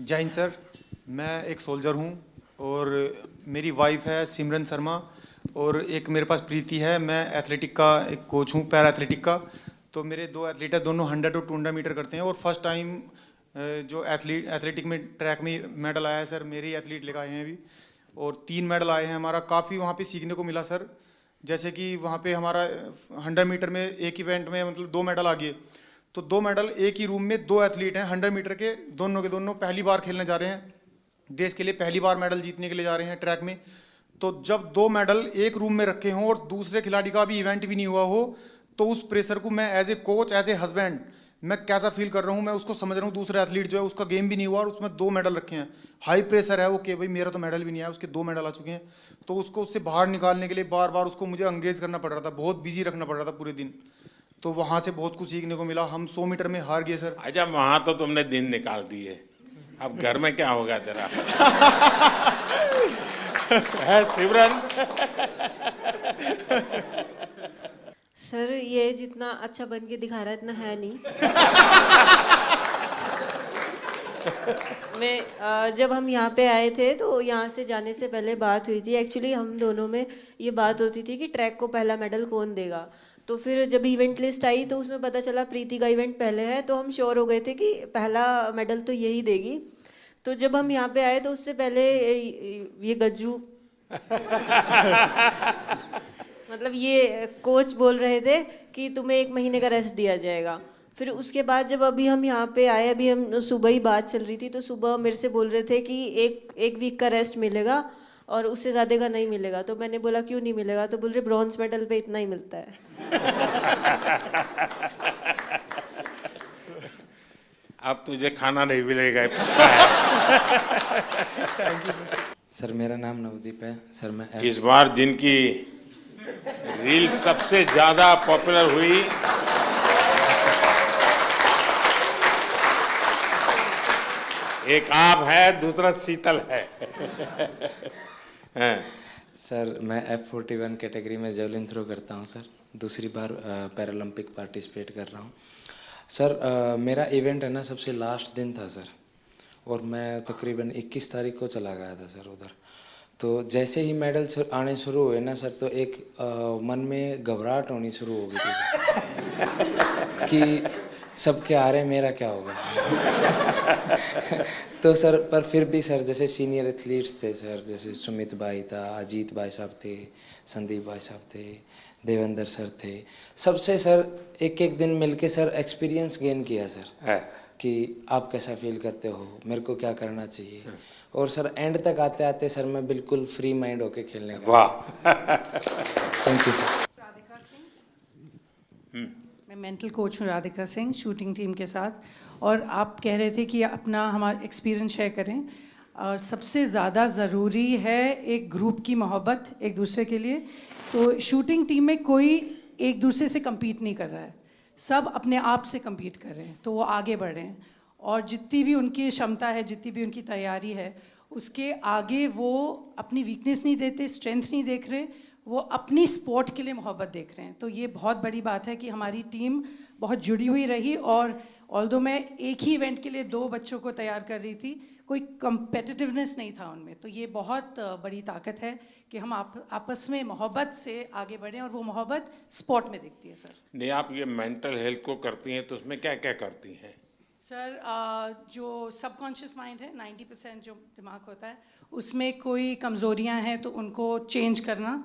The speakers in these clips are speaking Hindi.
जय हिंद सर। मैं एक सोल्जर हूँ और मेरी वाइफ है सिमरन शर्मा और एक मेरे पास प्रीति है। मैं एथलेटिक का एक कोच हूँ, पैरा एथलेटिक का। तो मेरे दो एथलीट है, दोनों 100 और 200 मीटर करते हैं और फर्स्ट टाइम जो एथलेटिक में ट्रैक में मेडल आया है सर, मेरे ही एथलीट लेकर आए हैं अभी और 3 मेडल आए हैं। हमारा काफ़ी वहाँ पे सीखने को मिला सर। जैसे कि वहाँ पे हमारा 100 मीटर में एक इवेंट में मतलब 2 मेडल आ गए, तो 2 मेडल एक ही रूम में 2 एथलीट हैं 100 मीटर के दोनों पहली बार खेलने जा रहे हैं, देश के लिए पहली बार मेडल जीतने के लिए जा रहे हैं ट्रैक में। तो जब 2 मेडल एक रूम में रखे हों और दूसरे खिलाड़ी का भी इवेंट भी नहीं हुआ हो, तो उस प्रेशर को मैं as a coach, as a husband, मैं कैसा फील कर रहा हूँ, मैं उसको समझ रहा हूँ। दूसरा एथलीट जो है उसका गेम भी नहीं हुआ और उसमें 2 मेडल रखे हैं, हाई प्रेशर है वो कि भाई मेरा तो मेडल भी नहीं आया, उसके 2 मेडल आ चुके हैं। तो उसको उससे बाहर निकालने के लिए बार बार उसको मुझे एंगेज करना पड़ रहा था, बहुत बिजी रखना पड़ रहा था पूरे दिन। तो वहाँ से बहुत कुछ सीखने को मिला। हम 100 मीटर में हार गए सर। अच्छा, वहाँ तो तुमने दिन निकाल दिए, अब घर में क्या होगा तेरा? है सिमरन? सर ये जितना अच्छा बन के दिखा रहा है इतना है नहीं। मैं जब हम यहाँ पे आए थे तो यहाँ से जाने से पहले बात हुई थी। एक्चुअली हम दोनों में ये बात होती थी कि ट्रैक को पहला मेडल कौन देगा। तो फिर जब इवेंट लिस्ट आई तो उसमें पता चला प्रीति का इवेंट पहले है, तो हम श्योर हो गए थे कि पहला मेडल तो यही देगी। तो जब हम यहाँ पे आए तो उससे पहले ये गज्जू मतलब ये कोच बोल रहे थे कि तुम्हें 1 महीने का रेस्ट दिया जाएगा। फिर उसके बाद जब अभी हम यहाँ पे आए, अभी हम सुबह ही बात चल रही थी, तो सुबह मेरे से बोल रहे थे कि एक वीक का रेस्ट मिलेगा और उससे ज़्यादा का नहीं मिलेगा। तो मैंने बोला क्यों नहीं मिलेगा, तो बोल रहे ब्रॉन्ज मेडल पे इतना ही मिलता है। अब तुझे खाना नहीं मिलेगा। सर मेरा नाम नवदीप है सर। मैं इस बार जिनकी रील सबसे ज्यादा पॉपुलर हुई, एक आप है, दूसरा शीतल है। सर मैं F41 कैटेगरी में जेवलिन थ्रो करता हूं सर। दूसरी बार पैरालंपिक पार्टिसिपेट कर रहा हूं सर। मेरा इवेंट है ना सबसे लास्ट दिन था सर, और मैं तकरीबन 21 तारीख को चला गया था सर उधर। तो जैसे ही मेडल आने शुरू हुए ना सर, तो एक मन में घबराहट होनी शुरू हो गई थी सर कि सबके आ रहे, मेरा क्या होगा। तो सर पर फिर भी सर जैसे सीनियर एथलीट्स थे सर, जैसे सुमित भाई था, अजीत भाई साहब थे, संदीप भाई साहब थे, देवेंद्र सर थे, सबसे सर एक एक दिन मिलके सर एक्सपीरियंस गेन किया सर कि आप कैसा फील करते हो, मेरे को क्या करना चाहिए। और सर एंड तक आते आते सर मैं बिल्कुल फ्री माइंड होके खेलने का। वाह। Thank you sir. Radhika Singh, मैं मेंटल कोच हूँ राधिका सिंह, शूटिंग टीम के साथ। और आप कह रहे थे कि अपना हमारा एक्सपीरियंस शेयर करें। और सबसे ज़्यादा ज़रूरी है एक ग्रुप की मोहब्बत एक दूसरे के लिए। तो शूटिंग टीम में कोई एक दूसरे से कम्पीट नहीं कर रहा है, सब अपने आप से कम्पीट कर रहे हैं, तो वो आगे बढ़ रहे हैं। और जितनी भी उनकी क्षमता है, जितनी भी उनकी तैयारी है, उसके आगे वो अपनी वीकनेस नहीं देते, स्ट्रेंथ नहीं देख रहे, वो अपनी स्पोर्ट के लिए मोहब्बत देख रहे हैं। तो ये बहुत बड़ी बात है कि हमारी टीम बहुत जुड़ी हुई रही। और ऑल्दो मैं एक ही इवेंट के लिए 2 बच्चों को तैयार कर रही थी, कोई कंपेटिटिवनेस नहीं था उनमें। तो ये बहुत बड़ी ताकत है कि हम आपस में मोहब्बत से आगे बढ़ें, और वो मोहब्बत स्पोर्ट में दिखती है सर। नहीं, आप ये मेंटल हेल्थ को करती हैं तो उसमें क्या क्या करती हैं? सर जो सबकॉन्शियस माइंड है, 90% जो दिमाग होता है, उसमें कोई कमज़ोरियां हैं तो उनको चेंज करना,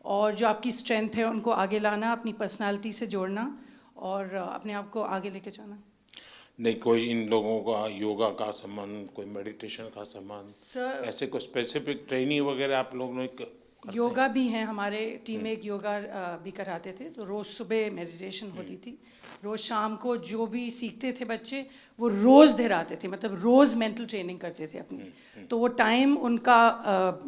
और जो आपकी स्ट्रेंथ है उनको आगे लाना, अपनी पर्सनालिटी से जोड़ना और अपने आप को आगे लेके जाना। नहीं, कोई इन लोगों का योगा का संबंध, कोई मेडिटेशन का संबंध, सर ऐसे कोई स्पेसिफिक ट्रेनिंग वगैरह आप लोगों ने योगा भी हैं हमारे टीम में, एक योगा भी कराते थे। तो रोज़ सुबह मेडिटेशन होती थी, रोज़ शाम को जो भी सीखते थे बच्चे वो रोज़ दोहराते थे, मतलब रोज़ मेंटल ट्रेनिंग करते थे अपनी। तो वो टाइम उनका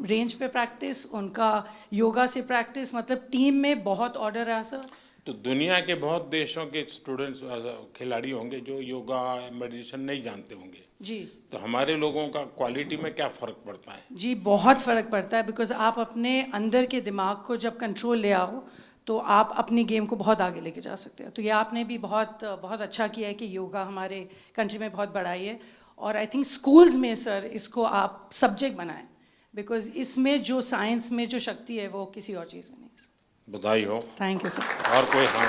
रेंज पे प्रैक्टिस, उनका योगा से प्रैक्टिस, मतलब टीम में बहुत ऑर्डर रहा सर। तो दुनिया के बहुत देशों के स्टूडेंट्स, खिलाड़ी होंगे जो योगा मेडिटेशन नहीं जानते होंगे जी। तो हमारे लोगों का क्वालिटी में क्या फ़र्क पड़ता है? जी बहुत फ़र्क पड़ता है, बिकॉज आप अपने अंदर के दिमाग को जब कंट्रोल ले आओ तो आप अपनी गेम को बहुत आगे लेके जा सकते हो। तो ये आपने भी बहुत बहुत अच्छा किया है कि योगा हमारे कंट्री में बहुत बढ़ाई है। और आई थिंक स्कूल्स में सर इसको आप सब्जेक्ट बनाएं, बिकॉज इसमें जो साइंस में जो शक्ति है वो किसी और चीज़ में नहीं है। बधाई हो। Thank you sir. और कोई? हाँ,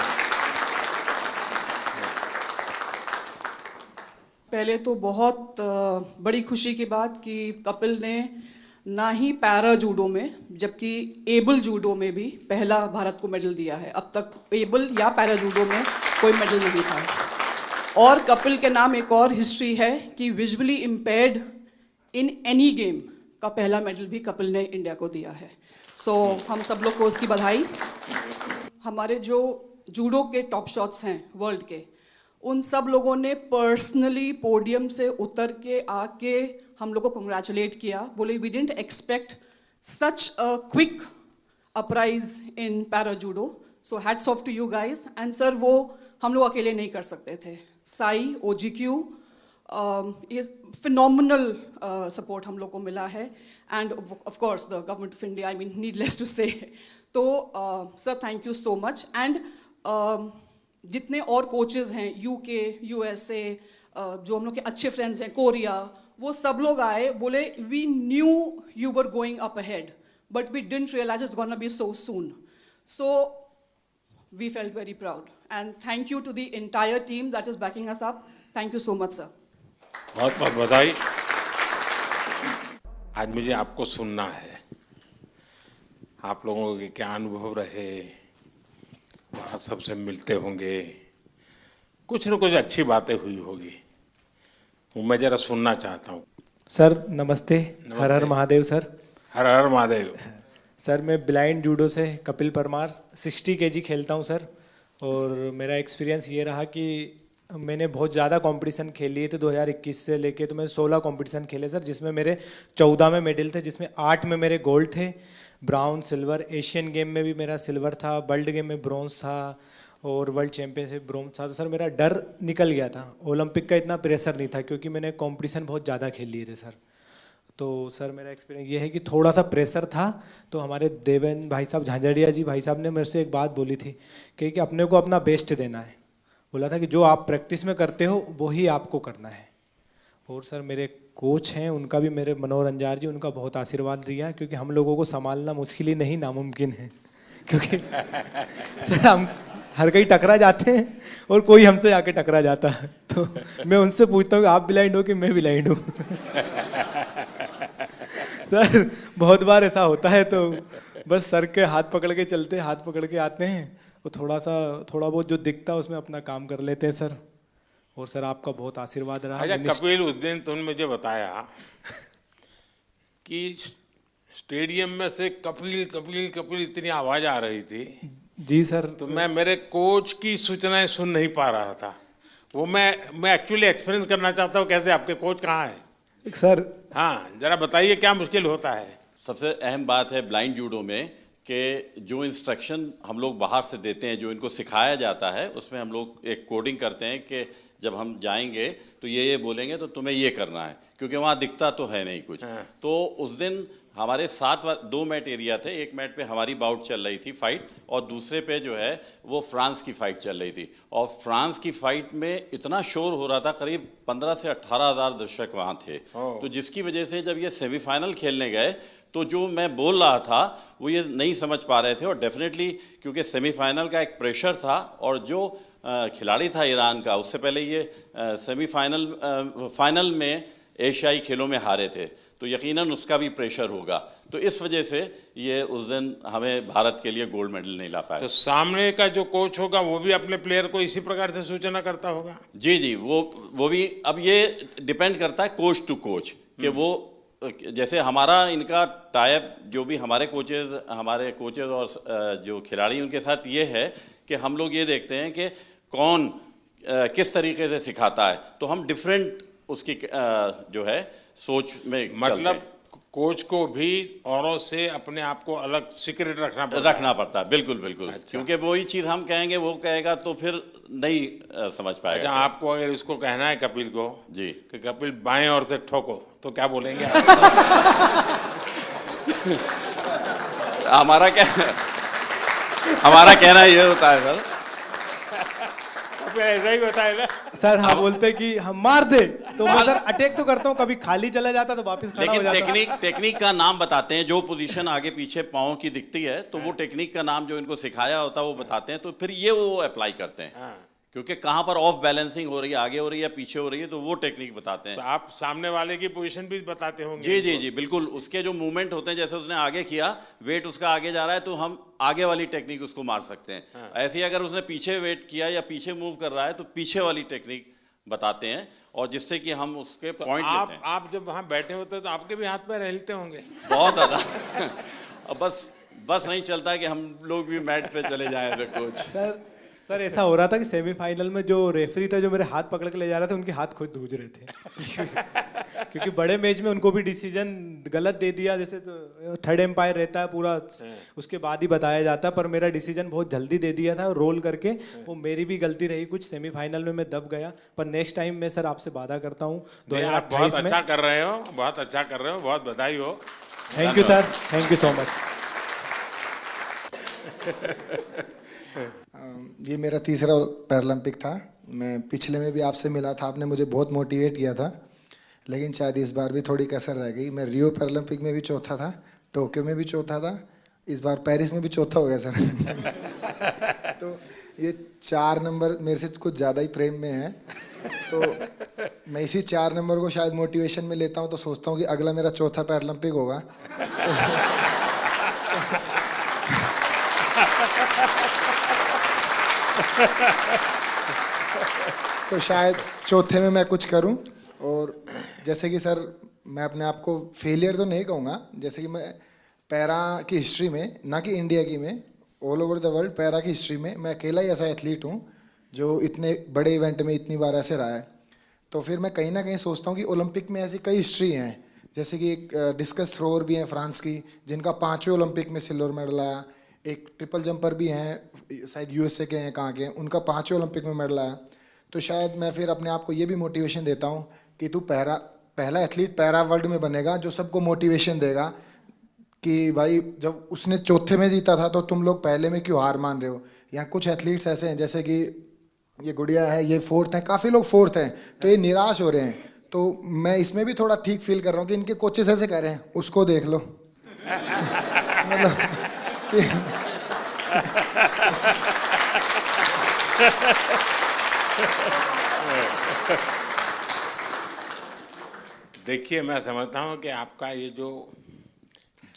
पहले तो बहुत बड़ी खुशी की बात कि कपिल ने ना ही पैरा जूडो में जबकि एबल जूडो में भी पहला भारत को मेडल दिया है। अब तक एबल या पैरा जूडो में कोई मेडल नहीं था। और कपिल के नाम एक और हिस्ट्री है कि visually impaired in any game का पहला मेडल भी कपिल ने इंडिया को दिया है। सो हम सब लोग को उसकी बधाई। हमारे जो जूडो के टॉप शॉट्स हैं वर्ल्ड के, उन सब लोगों ने पर्सनली पोडियम से उतर के आके हम लोग को कंग्रेचुलेट किया, बोले we didn't expect such a quick uprise in para judo, so hats off to you guys. And sir वो हम लोग अकेले नहीं कर सकते थे। साई, OGQ, ये फिनोमिनल सपोर्ट हम लोग को मिला है, and of course the government of India, I mean needless to say. तो sir thank you so much. And जितने और कोचेज़ हैं UK, USA, जो हम लोग के अच्छे फ्रेंड्स हैं, कोरिया, वो सब लोग आए, बोले we knew you were going up ahead but we didn't realize it's gonna be so soon. So we felt very proud, and thank you to the entire team that is backing us up. Thank you so much, sir. बहुत बहुत बधाई। आज मुझे आपको सुनना है, आप लोगों के क्या अनुभव रहे, वहाँ सबसे मिलते होंगे, कुछ न कुछ अच्छी बातें हुई होगी, वो मैं जरा सुनना चाहता हूँ। सर नमस्ते। हर हर महादेव सर। हर हर महादेव। सर मैं ब्लाइंड जूडो से कपिल परमार 60 kg खेलता हूँ सर, और मेरा एक्सपीरियंस ये रहा कि मैंने बहुत ज़्यादा कंपटीशन खेल लिए थे। 2021 से लेके तो मैं 16 कंपटीशन खेले सर, जिसमें मेरे 14 में मेडल थे, जिसमें 8 में मेरे गोल्ड थे, ब्राउन, सिल्वर। एशियन गेम में भी मेरा सिल्वर था, वर्ल्ड गेम में ब्रॉन्ज था, और वर्ल्ड चैम्पियनशिप ब्रॉन्ज था। तो सर मेरा डर निकल गया था, ओलंपिक का इतना प्रेशर नहीं था क्योंकि मैंने कंपटीशन बहुत ज़्यादा खेल लिए थे सर। तो सर मेरा एक्सपीरियंस ये है कि थोड़ा सा प्रेशर था। तो हमारे देवेंद्र भाई साहब, झांझड़िया जी भाई साहब ने मेरे से एक बात बोली थी कि अपने को अपना बेस्ट देना है। बोला था कि जो आप प्रैक्टिस में करते हो वही आपको करना है। और सर मेरे कोच हैं, उनका भी, मेरे मनोहर अंजार जी, उनका बहुत आशीर्वाद दिया, क्योंकि हम लोगों को संभालना मुश्किल ही नहीं, नामुमकिन है। क्योंकि सर हम हर कहीं टकरा जाते हैं और कोई हमसे आके टकरा जाता है। तो मैं उनसे पूछता हूँ कि आप ब्लाइंड हो कि मैं ब्लाइंड हूँ। सर बहुत बार ऐसा होता है, तो बस सर के हाथ पकड़ के चलते, हाथ पकड़ के आते हैं, वो थोड़ा बहुत जो दिखता है उसमें अपना काम कर लेते हैं सर। और सर आपका बहुत आशीर्वाद रहा। अच्छा कपिल, उस दिन तुमने मुझे बताया कि स्टेडियम में से कपिल कपिल कपिल इतनी आवाज आ रही थी। जी सर। तो मैं मेरे कोच की सूचनाएं सुन नहीं पा रहा था। वो मैं एक्चुअली एक्सपीरियंस करना चाहता हूँ, कैसे आपके कोच कहाँ है सर? हाँ जरा बताइए क्या मुश्किल होता है। सबसे अहम बात है ब्लाइंड जूडो में कि जो इंस्ट्रक्शन हम लोग बाहर से देते हैं, जो इनको सिखाया जाता है, उसमें हम लोग एक कोडिंग करते हैं कि जब हम जाएंगे तो ये बोलेंगे तो तुम्हें ये करना है, क्योंकि वहाँ दिखता तो है नहीं कुछ। तो उस दिन हमारे 2 मैट एरिया थे। एक मैट पे हमारी बाउट चल रही थी फाइट, और दूसरे पे जो है वो फ्रांस की फाइट चल रही थी। और फ्रांस की फाइट में इतना शोर हो रहा था, करीब 15 से 18 हज़ार दर्शक वहाँ थे। तो जिसकी वजह से जब ये सेमीफाइनल खेलने गए तो जो मैं बोल रहा था वो ये नहीं समझ पा रहे थे। और डेफिनेटली क्योंकि सेमीफाइनल का एक प्रेशर था, और जो खिलाड़ी था ईरान का, उससे पहले ये फाइनल में एशियाई खेलों में हारे थे, तो यकीनन उसका भी प्रेशर होगा। तो इस वजह से ये उस दिन हमें भारत के लिए गोल्ड मेडल नहीं ला पाया। तो सामने का जो कोच होगा वो भी अपने प्लेयर को इसी प्रकार से सूचना करता होगा? जी जी, वो भी, अब ये डिपेंड करता है कोच टू कोच कि वो, जैसे हमारा इनका टाइप, जो भी हमारे कोचेज और जो खिलाड़ी उनके साथ ये है कि हम लोग ये देखते हैं कि कौन किस तरीके से सिखाता है, तो हम डिफरेंट उसकी जो है सोच में मतलब कोच को भी औरों से अपने आप को अलग सीक्रेट रखना पड़ता है। बिल्कुल बिल्कुल। अच्छा। क्योंकि वही चीज़ हम कहेंगे वो कहेगा तो फिर नहीं समझ पाएगा। अच्छा, आपको अगर इसको कहना है कपिल को जी कि कपिल बाएं ओर से ठोको, तो क्या बोलेंगे? हमारा कहना ये होता है सर, ऐसा ही होता है ना सर। हम बोलते कि हम मार दे, तो मैं सर अटैक तो करता हूँ, कभी खाली चला जाता तो वापस खड़ा हो लेकिन जाता। टेक्निक का नाम बताते हैं, जो पोजीशन आगे पीछे पाँव की दिखती है तो वो टेक्निक का नाम जो इनको सिखाया होता है वो बताते हैं, तो फिर ये वो अप्लाई करते हैं। क्योंकि कहाँ पर ऑफ बैलेंसिंग हो रही है, आगे हो रही है, पीछे हो रही है, तो वो टेक्निक बताते हैं। तो आप सामने वाले की पोजीशन भी बताते होंगे? जी जी जी बिल्कुल, उसके जो मूवमेंट होते हैं, जैसे उसने आगे किया, वेट उसका आगे जा रहा है तो हम आगे वाली टेक्निक उसको मार सकते हैं। ऐसे ही अगर उसने पीछे वेट किया या पीछे मूव कर रहा है तो पीछे वाली टेक्निक बताते हैं, और जिससे कि हम उसके पॉइंट लेते हैं। आप जब वहाँ बैठे होते हैं तो आपके भी हाथ पैर हिलते होंगे? बहुत ज्यादा। अब बस नहीं चलता है कि हम लोग भी मैट पे चले जाएं तो कोच। सर ऐसा हो रहा था कि सेमीफाइनल में जो रेफरी था जो मेरे हाथ पकड़ के ले जा रहे थे, उनके हाथ खुद धूज रहे थे। क्योंकि बड़े मैच में उनको भी डिसीजन गलत दे दिया, जैसे तो थर्ड एम्पायर रहता है पूरा, उसके बाद ही बताया जाता है, पर मेरा डिसीजन बहुत जल्दी दे दिया था रोल करके। वो मेरी भी गलती रही कुछ, सेमीफाइनल में मैं दब गया। पर नेक्स्ट टाइम मैं सर आपसे वादा करता हूँ 2028 में। अच्छा कर रहे हो, बहुत अच्छा कर रहे हो, बहुत बधाई हो। Thank you sir, thank you so much. ये मेरा तीसरा पैरालंपिक था। मैं पिछले में भी आपसे मिला था, आपने मुझे बहुत मोटिवेट किया था, लेकिन शायद इस बार भी थोड़ी कसर रह गई। मैं रियो पैरालंपिक में भी चौथा था, टोक्यो में भी चौथा था, इस बार पेरिस में भी चौथा हो गया सर। तो ये 4 नंबर मेरे से कुछ ज़्यादा ही प्रेम में है, तो मैं इसी 4 नंबर को शायद मोटिवेशन में लेता हूँ, तो सोचता हूँ कि अगला मेरा चौथा पैरालंपिक होगा। तो शायद चौथे में मैं कुछ करूं। और जैसे कि सर मैं अपने आप को फेलियर तो नहीं कहूँगा, जैसे कि मैं पैरा की हिस्ट्री में, ना कि इंडिया की में, all over the world para की हिस्ट्री में मैं अकेला ही ऐसा एथलीट हूँ जो इतने बड़े इवेंट में इतनी बार ऐसे रहा है। तो फिर मैं कहीं ना कहीं सोचता हूँ कि ओलंपिक में ऐसी कई हिस्ट्री हैं, जैसे कि एक डिस्कस थ्रोअर भी हैं फ्रांस की, जिनका 5वें ओलंपिक में सिल्वर मेडल आया। एक ट्रिपल जंपर भी हैं, शायद यूएसए के हैं, कहाँ के हैं, उनका 5वें ओलंपिक में मेडल आया। तो शायद मैं फिर अपने आप को ये भी मोटिवेशन देता हूँ कि तू पहला एथलीट पैरा वर्ल्ड में बनेगा जो सबको मोटिवेशन देगा कि भाई जब उसने चौथे में जीता था तो तुम लोग पहले में क्यों हार मान रहे हो। यहाँ कुछ एथलीट्स ऐसे हैं, जैसे कि ये गुड़िया है, ये 4th हैं, काफ़ी लोग 4th हैं, तो ये निराश हो रहे हैं। तो मैं इसमें भी थोड़ा ठीक फील कर रहा हूँ कि इनके कोचेस ऐसे कह रहे हैं, उसको देख लो। मतलब देखिए, मैं समझता हूँ कि आपका ये जो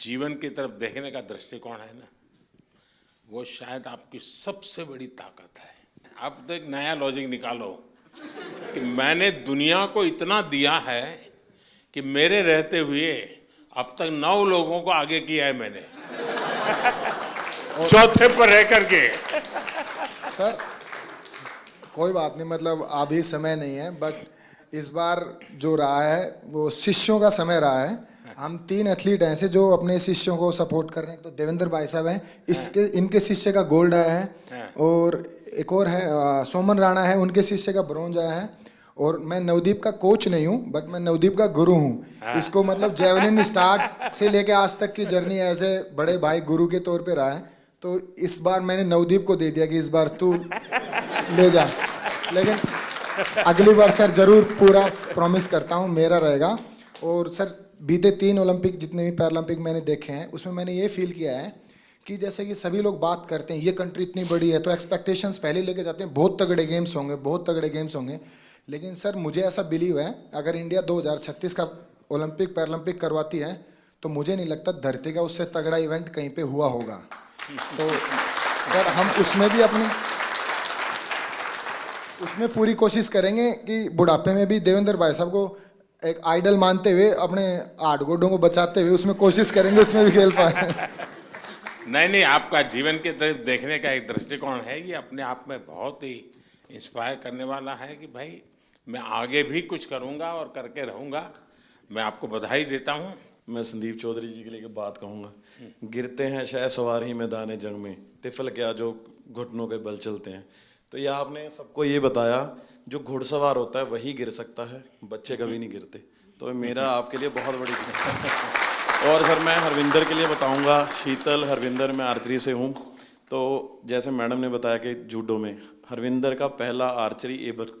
जीवन की तरफ देखने का दृष्टिकोण है ना, वो शायद आपकी सबसे बड़ी ताकत है। आप तो एक नया लॉजिक निकालो कि मैंने दुनिया को इतना दिया है कि मेरे रहते हुए अब तक 9 लोगों को आगे किया है मैंने, चौथे पर रह करके। सर कोई बात नहीं, मतलब अभी समय नहीं है, बट इस बार जो रहा है वो शिष्यों का समय रहा है। हम 3 एथलीट हैं ऐसे जो अपने शिष्यों को सपोर्ट कर रहे हैं। तो देवेंद्र भाई साहब हैं, इनके शिष्य का गोल्ड आया है, और एक और है सोमन राणा है, उनके शिष्य का ब्रॉन्ज आया है। और मैं नवदीप का कोच नहीं हूँ, बट मैं नवदीप का गुरु हूँ। इसको मतलब जेवलिन स्टार्ट से लेके आज तक की जर्नी ऐसे बड़े भाई गुरु के तौर पे रहा है। तो इस बार मैंने नवदीप को दे दिया कि इस बार तू ले जा, लेकिन अगली बार सर जरूर पूरा प्रॉमिस करता हूँ मेरा रहेगा। और सर बीते 3 ओलंपिक जितने भी पैरालंपिक मैंने देखे हैं उसमें मैंने ये फील किया है कि जैसे कि सभी लोग बात करते हैं ये कंट्री इतनी बड़ी है तो एक्सपेक्टेशंस पहले लेके जाते हैं, बहुत तगड़े गेम्स होंगे, बहुत तगड़े गेम्स होंगे। लेकिन सर मुझे ऐसा बिलीव है अगर इंडिया 2036 का ओलंपिक पैरालंपिक करवाती है तो मुझे नहीं लगता धरती का उससे तगड़ा इवेंट कहीं पे हुआ होगा। तो सर हम उसमें पूरी कोशिश करेंगे कि बुढ़ापे में भी देवेंद्र भाई साहब को एक आइडल मानते हुए अपने 8 गोडों को बचाते हुए उसमें कोशिश करेंगे उसमें भी खेल पाए। नहीं, आपका जीवन के तरफ देखने का एक दृष्टिकोण है, ये अपने आप में बहुत ही इंस्पायर करने वाला है कि भाई मैं आगे भी कुछ करूंगा और करके रहूंगा। मैं आपको बधाई देता हूं। मैं संदीप चौधरी जी के लिए बात कहूँगा। गिरते हैं शायद सवार ही मैदान जंग में, तिफल क्या जो घुटनों के बल चलते हैं। तो ये आपने सबको ये बताया जो घुड़सवार होता है वही गिर सकता है, बच्चे कभी नहीं गिरते। तो मेरा आपके लिए बहुत बड़ी और सर मैं हरविंदर के लिए बताऊंगा। शीतल हरविंदर, मैं आर्चरी से हूँ। तो जैसे मैडम ने बताया कि जूडो में हरविंदर का पहला आर्चरी एवर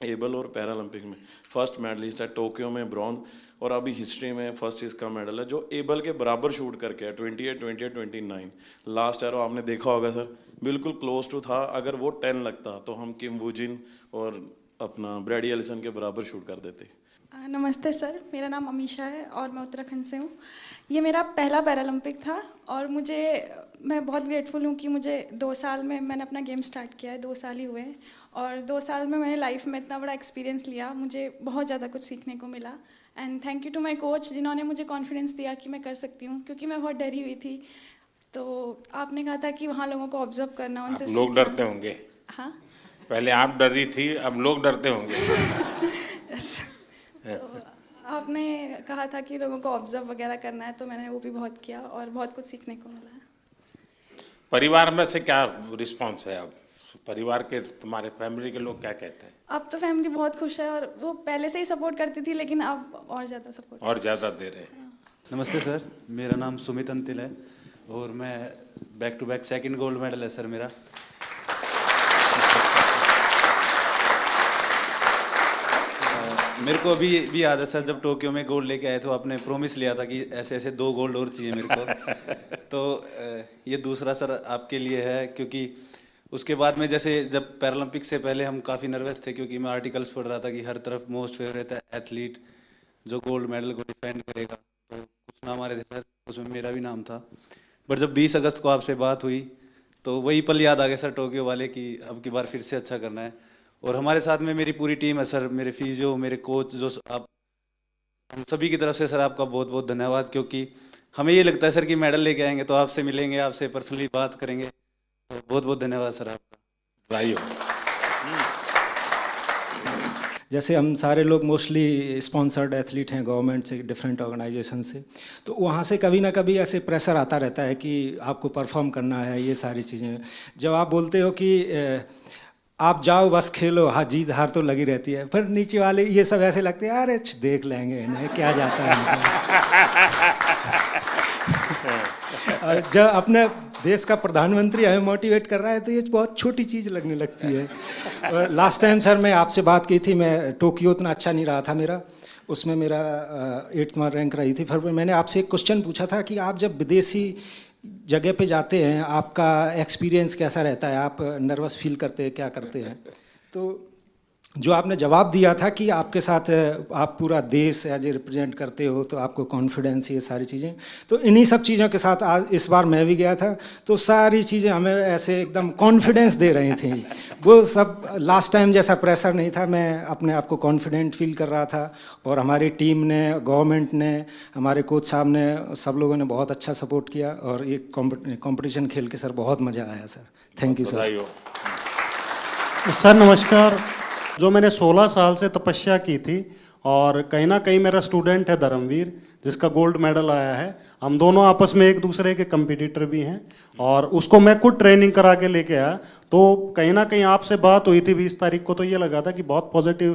एबल और पैरालंपिक में फर्स्ट मेडलिस्ट है, टोक्यो में ब्रॉन्ज, और अभी हिस्ट्री में फर्स्ट इसका मेडल है जो एबल के बराबर शूट करके है, 28, 28, 29। लास्ट एरो आपने देखा होगा सर, बिल्कुल क्लोज टू था। अगर वो 10 लगता तो हम किम वूजिन और अपना ब्रैडी एलिसन के बराबर शूट कर देते। नमस्ते सर, मेरा नाम अमीशा है और मैं उत्तराखंड से हूँ। ये मेरा पहला पैरालंपिक था और मैं बहुत ग्रेटफुल हूँ कि मुझे 2 साल में मैंने अपना गेम स्टार्ट किया है, 2 साल ही हुए हैं और 2 साल में मैंने लाइफ में इतना बड़ा एक्सपीरियंस लिया, मुझे बहुत ज़्यादा कुछ सीखने को मिला। And thank you to my coach जिन्होंने मुझे कॉन्फिडेंस दिया कि मैं कर सकती हूँ, क्योंकि मैं बहुत डरी हुई थी। तो आपने कहा था कि वहाँ लोगों को ऑब्जर्व करना, उनसे लोग डरते होंगे। हाँ, पहले आप डर रही थी, अब लोग डरते होंगे। तो आपने कहा था कि लोगों को ऑब्जर्व वगैरह करना है, तो मैंने वो भी बहुत किया और बहुत कुछ सीखने को मिला है। परिवार में से क्या रिस्पांस है? अब परिवार के, तुम्हारे फैमिली के लोग क्या कहते हैं? अब तो फैमिली बहुत खुश है और वो पहले से ही सपोर्ट करती थी, लेकिन अब और ज़्यादा सपोर्ट, और ज़्यादा दे रहे हैं। नमस्ते सर, मेरा नाम सुमित अंतिल है और मैं back to back 2nd gold medal है सर मेरा। मेरे को अभी याद है सर, जब टोक्यो में गोल्ड लेके आए तो आपने प्रॉमिस लिया था कि ऐसे ऐसे 2 गोल्ड और चाहिए मेरे को। तो ये दूसरा सर आपके लिए है, क्योंकि उसके बाद में जैसे जब पैरालंपिक से पहले हम काफ़ी नर्वस थे, क्योंकि मैं आर्टिकल्स पढ़ रहा था कि हर तरफ मोस्ट फेवरेट एथलीट जो गोल्ड मेडल को डिफेंड करेगा, तो कुछ नाम आ रहे थे सर, उसमें मेरा भी नाम था। बट जब 20 अगस्त को आपसे बात हुई तो वही पल याद आ गया सर, टोक्यो वाले, कि अब की बार फिर से अच्छा करना है। और हमारे साथ में मेरी पूरी टीम है सर, मेरे फिजियो, मेरे कोच, जो आप, हम सभी की तरफ से सर आपका बहुत बहुत धन्यवाद, क्योंकि हमें ये लगता है सर कि मेडल लेके आएंगे तो आपसे मिलेंगे, आपसे पर्सनली बात करेंगे, तो बहुत बहुत धन्यवाद सर आपका। भाइयों, जैसे हम सारे लोग मोस्टली स्पॉन्सर्ड एथलीट हैं गवर्नमेंट से, डिफरेंट ऑर्गेनाइजेशन से, तो वहाँ से कभी ना कभी ऐसे प्रेशर आता रहता है कि आपको परफॉर्म करना है, ये सारी चीज़ें। जब आप बोलते हो कि आप जाओ बस खेलो, हाँ जीत हार तो लगी रहती है, फिर नीचे वाले ये सब ऐसे लगते हैं अरे देख लेंगे इन्हें क्या जाता है। और जब अपने देश का प्रधानमंत्री हमें मोटिवेट कर रहा है तो ये बहुत छोटी चीज़ लगने लगती है। और लास्ट टाइम सर मैं आपसे बात की थी, मैं टोक्यो उतना अच्छा नहीं रहा था मेरा, उसमें मेरा 8वां रैंक रही थी। फिर मैंने आपसे एक क्वेश्चन पूछा था कि आप जब विदेशी जगह पे जाते हैं आपका एक्सपीरियंस कैसा रहता है, आप नर्वस फील करते हैं, क्या करते हैं? तो जो आपने जवाब दिया था कि आपके साथ आप पूरा देश एज ए रिप्रेजेंट करते हो तो आपको कॉन्फिडेंस, ये सारी चीज़ें, तो इन्हीं सब चीज़ों के साथ आज इस बार मैं भी गया था, तो सारी चीज़ें हमें ऐसे एकदम कॉन्फिडेंस दे रही थी। वो सब लास्ट टाइम जैसा प्रेशर नहीं था, मैं अपने आप को कॉन्फिडेंट फील कर रहा था और हमारी टीम ने, गवर्नमेंट ने, हमारे कोच साहब ने, सब लोगों ने बहुत अच्छा सपोर्ट किया और ये कॉम्पिटिशन खेल के सर बहुत मज़ा आया sir. Thank you sir. Sir नमस्कार। जो मैंने 16 साल से तपस्या की थी और कहीं ना कहीं मेरा स्टूडेंट है धर्मवीर, जिसका गोल्ड मेडल आया है, हम दोनों आपस में एक दूसरे के कंपटीटर भी हैं और उसको मैं खुद ट्रेनिंग करा के लेके आया। तो कहीं ना कहीं आपसे बात हुई थी 20 तारीख को, तो ये लगा था कि बहुत पॉजिटिव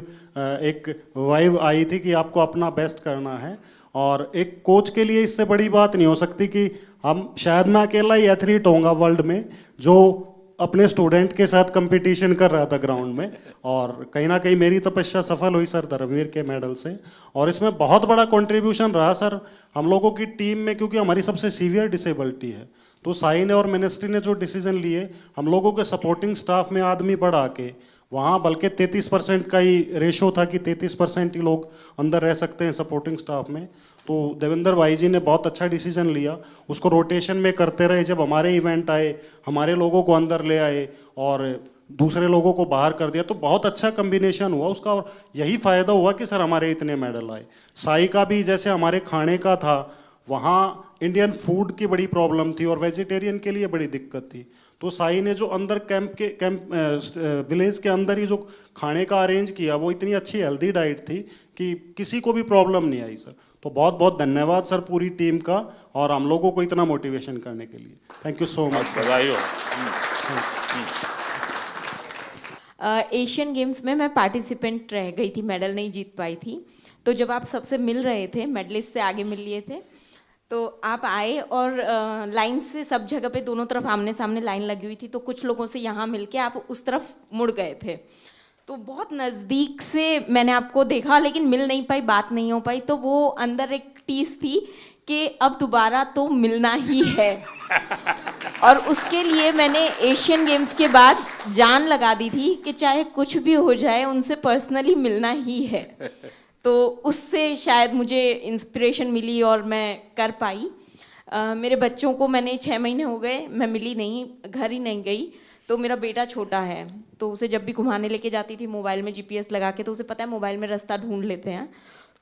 एक वाइब आई थी कि आपको अपना बेस्ट करना है। और एक कोच के लिए इससे बड़ी बात नहीं हो सकती कि हम, शायद मैं अकेला ही एथलीट होऊंगा वर्ल्ड में जो अपने स्टूडेंट के साथ कंपटीशन कर रहा था ग्राउंड में, और कहीं ना कहीं मेरी तपस्या सफल हुई सर धर्मवीर के मेडल से। और इसमें बहुत बड़ा कंट्रीब्यूशन रहा सर हम लोगों की टीम में, क्योंकि हमारी सबसे सीवियर डिसेबिलिटी है। तो साई ने और मिनिस्ट्री ने जो डिसीजन लिए, हम लोगों के सपोर्टिंग स्टाफ में आदमी बढ़ा के, वहाँ बल्कि 33% का ही रेशो था कि 33% ही लोग अंदर रह सकते हैं सपोर्टिंग स्टाफ में। तो देवेंद्र भाई जी ने बहुत अच्छा डिसीजन लिया, उसको रोटेशन में करते रहे। जब हमारे इवेंट आए, हमारे लोगों को अंदर ले आए और दूसरे लोगों को बाहर कर दिया, तो बहुत अच्छा कम्बिनेशन हुआ उसका। और यही फ़ायदा हुआ कि सर हमारे इतने मेडल आए। साई का भी जैसे हमारे खाने का था, वहाँ इंडियन फूड की बड़ी प्रॉब्लम थी और वेजिटेरियन के लिए बड़ी दिक्कत थी। तो साई ने जो अंदर विलेज के अंदर ही जो खाने का अरेंज किया, वो इतनी अच्छी हेल्दी डाइट थी कि किसी को भी प्रॉब्लम नहीं आई सर। तो बहुत बहुत धन्यवाद सर पूरी टीम का और हम लोगों को इतना मोटिवेशन करने के लिए। Thank you so much. Asian games में मैं पार्टिसिपेंट रह गई थी, मेडल नहीं जीत पाई थी। तो जब आप सबसे मिल रहे थे, मेडलिस्ट से आगे मिल लिए थे, तो आप आए और लाइन से सब जगह पे दोनों तरफ आमने सामने लाइन लगी हुई थी, तो कुछ लोगों से यहाँ मिलके आप उस तरफ मुड़ गए थे। तो बहुत नज़दीक से मैंने आपको देखा, लेकिन मिल नहीं पाई, बात नहीं हो पाई। तो वो अंदर एक टीस थी कि अब दोबारा तो मिलना ही है। और उसके लिए मैंने एशियन गेम्स के बाद जान लगा दी थी कि चाहे कुछ भी हो जाए उनसे पर्सनली मिलना ही है। तो उससे शायद मुझे इंस्पिरेशन मिली और मैं कर पाई। मेरे बच्चों को मैंने 6 महीने हो गए, मैं मिली नहीं, घर ही नहीं गई। तो मेरा बेटा छोटा है, तो उसे जब भी घुमाने लेके जाती थी मोबाइल में GPS लगा के, तो उसे पता है मोबाइल में रास्ता ढूंढ लेते हैं।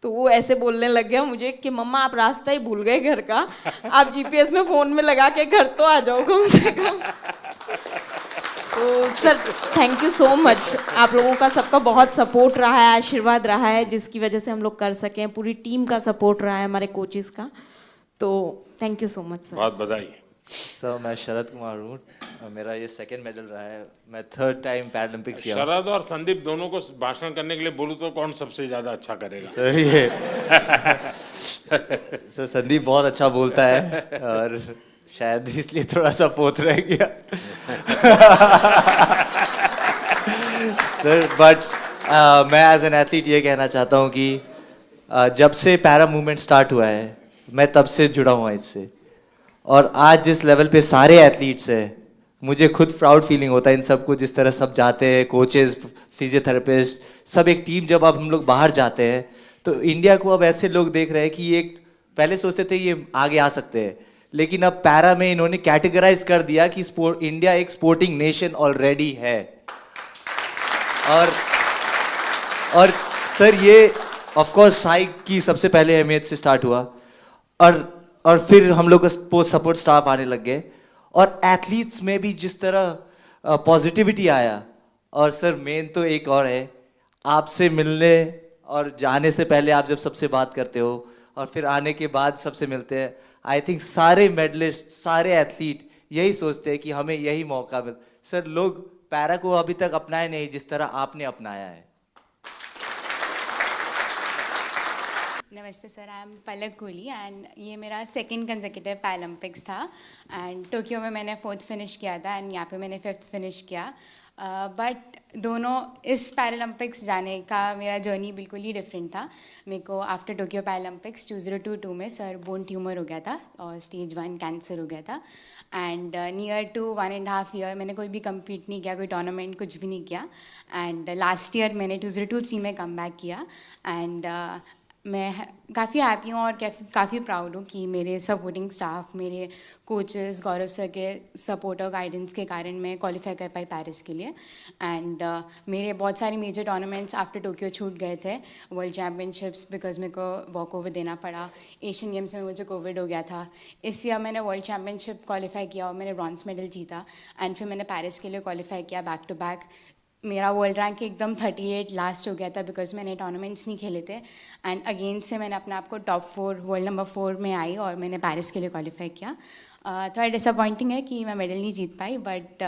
तो वो ऐसे बोलने लग गया मुझे कि मम्मा आप रास्ता ही भूल गए घर का, आप GPS में फ़ोन में लगा के घर तो आ जाओ कम से कम। तो sir thank you so much, आप लोगों का सबका बहुत सपोर्ट रहा है, आशीर्वाद रहा है, जिसकी वजह से हम लोग कर सकें। पूरी टीम का सपोर्ट रहा है, हमारे कोचेस का। तो thank you so much sir. बहुत बधाई। सर मैं शरद कुमार हूँ, मेरा ये 2nd मेडल रहा है, मैं 3rd टाइम पैरालंपिक्स गया। शरद और संदीप दोनों को भाषण करने के लिए बोलूँ तो कौन सबसे ज़्यादा अच्छा करेगा? सर ये सर संदीप बहुत अच्छा बोलता है और शायद इसलिए थोड़ा सा पोत रह गया। सर बट मैं एज एन एथलीट ये कहना चाहता हूँ कि जब से पैरा मूवमेंट स्टार्ट हुआ है मैं तब से जुड़ा हुआ इससे, और आज जिस लेवल पे सारे एथलीट्स हैं मुझे खुद प्राउड फीलिंग होता है इन सबको, जिस तरह सब जाते हैं, कोचेस, फिजियोथेरेपिस्ट, सब एक टीम। जब अब हम लोग बाहर जाते हैं तो इंडिया को अब ऐसे लोग देख रहे हैं कि ये पहले सोचते थे ये आगे आ सकते हैं, लेकिन अब पैरा में इन्होंने कैटेगराइज कर दिया कि इंडिया एक स्पोर्टिंग नेशन ऑलरेडी है। और सर ये ऑफ कोर्स साई की सबसे पहले अहमियत से स्टार्ट हुआ, और फिर हम लोग का सपोर्ट स्टाफ आने लग गए, और एथलीट्स में भी जिस तरह पॉजिटिविटी आया। और सर मेन तो एक और है, आपसे मिलने और जाने से पहले आप जब सबसे बात करते हो और फिर आने के बाद सबसे मिलते हैं, आई थिंक सारे मेडलिस्ट, सारे एथलीट यही सोचते हैं कि हमें यही मौका मिल। सर लोग पैरा को अभी तक अपनाए नहीं जिस तरह आपने अपनाया है। नमस्ते sir, I am Palak Kohli and ये मेरा 2nd कंसेक्यूटिव पैरालंपिक्स था। एंड टोक्यो में मैंने 4th फिनिश किया था एंड यहाँ पे मैंने 5th फिनिश किया। बट दोनों इस पैरालंपिक्स जाने का मेरा जर्नी बिल्कुल ही डिफरेंट था। मेरे को आफ्टर टोक्यो पैरालंपिक्स 2022 में सर बोन ट्यूमर हो गया था और स्टेज 1 कैंसर हो गया था। एंड नियर टू 1.5 ईयर मैंने कोई भी कम्पीट नहीं किया, कोई टूर्नामेंट कुछ भी नहीं किया। एंड लास्ट ईयर मैंने 2023 में कम बैक किया। एंड मैं काफ़ी हैप्पी हूँ और काफ़ी प्राउड हूँ कि मेरे सपोर्टिंग स्टाफ, मेरे कोचेस, गौरव सर के सपोर्ट और गाइडेंस के कारण मैं क्वालिफाई कर पाई पेरिस के लिए। एंड मेरे बहुत सारे मेजर टूर्नामेंट्स आफ्टर टोक्यो छूट गए थे, वर्ल्ड चैम्पियनशिप्स बिकॉज मेरे को वॉक ओवर देना पड़ा, एशियन गेम्स में मुझे कोविड हो गया था। इस ईयर मैंने वर्ल्ड चैम्पियनशिप क्वालिफाई किया और मैंने ब्रॉन्ज मेडल जीता। एंड फिर मैंने पेरिस के लिए क्वालिफाई किया बैक टू बैक। मेरा वर्ल्ड रैंक एकदम 38 लास्ट हो गया था बिकॉज मैंने टूर्नामेंट्स नहीं खेले थे। एंड अगेन से मैंने अपने आप को टॉप 4 वर्ल्ड नंबर 4 में आई और मैंने पेरिस के लिए क्वालिफाई किया। थोड़ा डिसअपॉइंटिंग है कि मैं मेडल नहीं जीत पाई, बट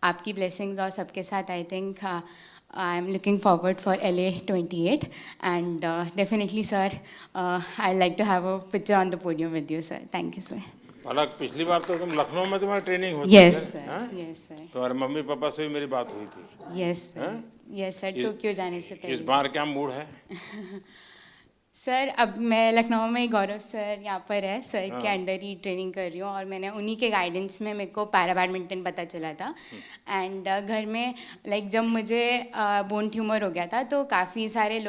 आपकी ब्लेसिंग्स और सबके साथ I think I am looking forward for LA 28 and definitely sir I like to have a picture on the podium with you sir. Thank you sir. Palak पिछली बार तो तुम लखनऊ में तुम्हारी ट्रेनिंग होती थी। Yes sir, yes sir. तुम्हारे मम्मी पापा से भी मेरी बात हुई थी। Yes sir, yes sir, Tokyo जाने से पहले। इस बार क्या मूड है? सर अब मैं लखनऊ में गौरव सर यहाँ पर है, सर के अंडर ही ट्रेनिंग कर रही हूँ और मैंने उन्हीं के गाइडेंस में मेरे को पैरा बैडमिंटन पता चला था। एंड घर में लाइक जब मुझे बोन ट्यूमर हो गया था तो काफ़ी सारे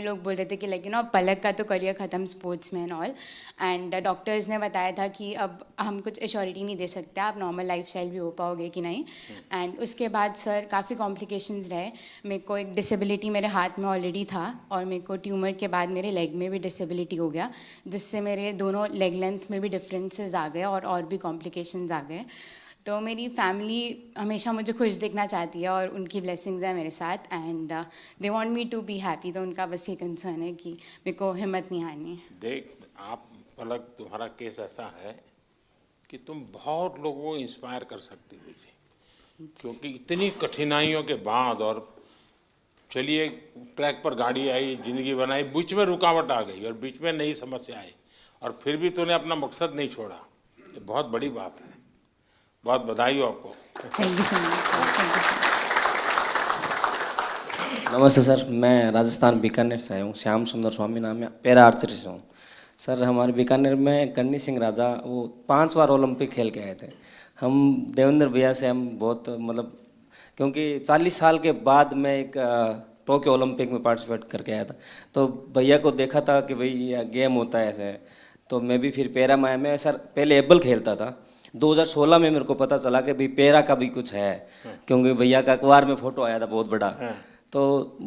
लोग बोल रहे थे कि लाइक यू नो पलक का तो करियर ख़त्म स्पोर्ट्स में एंड ऑल। एंड डॉक्टर्स ने बताया था कि अब हम कुछ एश्योरिटी नहीं दे सकते आप नॉर्मल लाइफस्टाइल भी हो पाओगे कि नहीं। एंड उसके बाद सर काफ़ी कॉम्प्लिकेशंस रहे। मेरे को एक डिसेबिलिटी मेरे हाथ में ऑलरेडी था और मेरे को ट्यूमर के बाद मेरे लेग में भी डिसेबिलिटी हो गया, जिससे मेरे दोनों लेग लेंथ में भी डिफरेंसेस आ गए और भी कॉम्प्लिकेशंस आ गए। तो मेरी फैमिली हमेशा मुझे खुश देखना चाहती है और उनकी ब्लेसिंग्स हैं मेरे साथ and they want me to be happy. तो उनका बस ये कंसर्न है कि मेरे को हिम्मत नहीं हारनी। देख आप पलक, तुम्हारा केस ऐसा है कि तुम बहुत लोगों को इंस्पायर कर सकती हो इसे, क्योंकि इतनी कठिनाइयों के बाद और चलिए ट्रैक पर गाड़ी आई, ज़िंदगी बनाई, बीच में रुकावट आ गई और बीच में नई समस्या आई और फिर भी तूने अपना मकसद नहीं छोड़ा। ये बहुत बड़ी बात है। बहुत बधाई हो आपको। Thank you so much. नमस्ते सर, मैं राजस्थान बीकानेर से आया हूँ। श्याम सुंदर स्वामी नाम है, पैरा आर्चरी से हूँ। सर हमारे बीकानेर में गन्नी सिंह राजा वो 5 बार ओलंपिक खेल के आए थे। हम देवेंद्र भैया से हम बहुत मतलब, क्योंकि 40 साल के बाद मैं एक टोक्यो ओलंपिक में पार्टिसिपेट करके आया था, तो भैया को देखा था कि भाई ये गेम होता है ऐसे, तो मैं भी फिर पैरा में मैं सर पहले एबल खेलता था। 2016 में मेरे को पता चला कि भाई पैरा का भी कुछ है, क्योंकि भैया का अखबार में फोटो आया था बहुत बड़ा, तो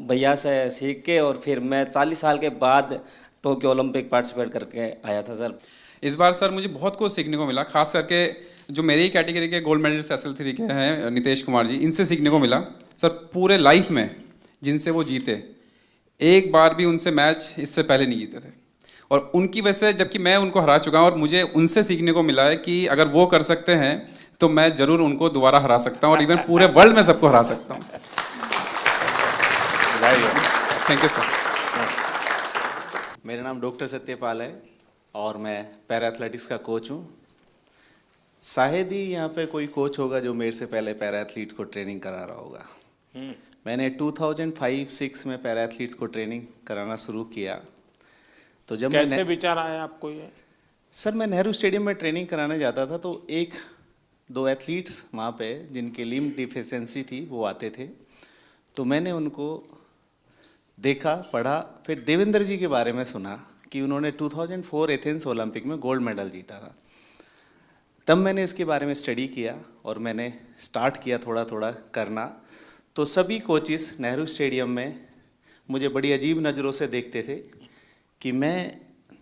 भैया से सीख के और फिर मैं 40 साल के बाद टोक्यो ओलंपिक पार्टिसिपेट करके आया था सर। इस बार सर मुझे बहुत कुछ सीखने को मिला, खास करके जो मेरी कैटेगरी के गोल्ड मेडलिस्ट SL3 के हैं नितेश कुमार जी, इनसे सीखने को मिला सर। पूरे लाइफ में जिनसे वो जीते, एक बार भी उनसे मैच इससे पहले नहीं जीते थे, और उनकी वजह से जबकि मैं उनको हरा चुका हूँ, और मुझे उनसे सीखने को मिला है कि अगर वो कर सकते हैं तो मैं ज़रूर उनको दोबारा हरा सकता हूँ, और इवन पूरे वर्ल्ड में सबको हरा सकता हूँ। Thank you sir. मेरा नाम डॉक्टर सत्यपाल है और मैं पैरा एथलेटिक्स का कोच हूँ। शायद ही यहाँ पे कोई कोच होगा जो मेरे से पहले पैरा एथलीट्स को ट्रेनिंग करा रहा होगा। मैंने 2005-06 में पैरा एथलीट्स को ट्रेनिंग कराना शुरू किया। तो जब कैसे विचार आया आपको ये? सर मैं नेहरू स्टेडियम में ट्रेनिंग कराने जाता था, तो 1-2 एथलीट्स वहाँ पे जिनकी लिम्ब डिफिशेंसी थी वो आते थे, तो मैंने उनको देखा, पढ़ा, फिर देवेंद्र जी के बारे में सुना कि उन्होंने 2004 एथेंस ओलंपिक में गोल्ड मेडल जीता था। तब मैंने इसके बारे में स्टडी किया और मैंने स्टार्ट किया थोड़ा थोड़ा करना। तो सभी कोचिस नेहरू स्टेडियम में मुझे बड़ी अजीब नज़रों से देखते थे कि मैं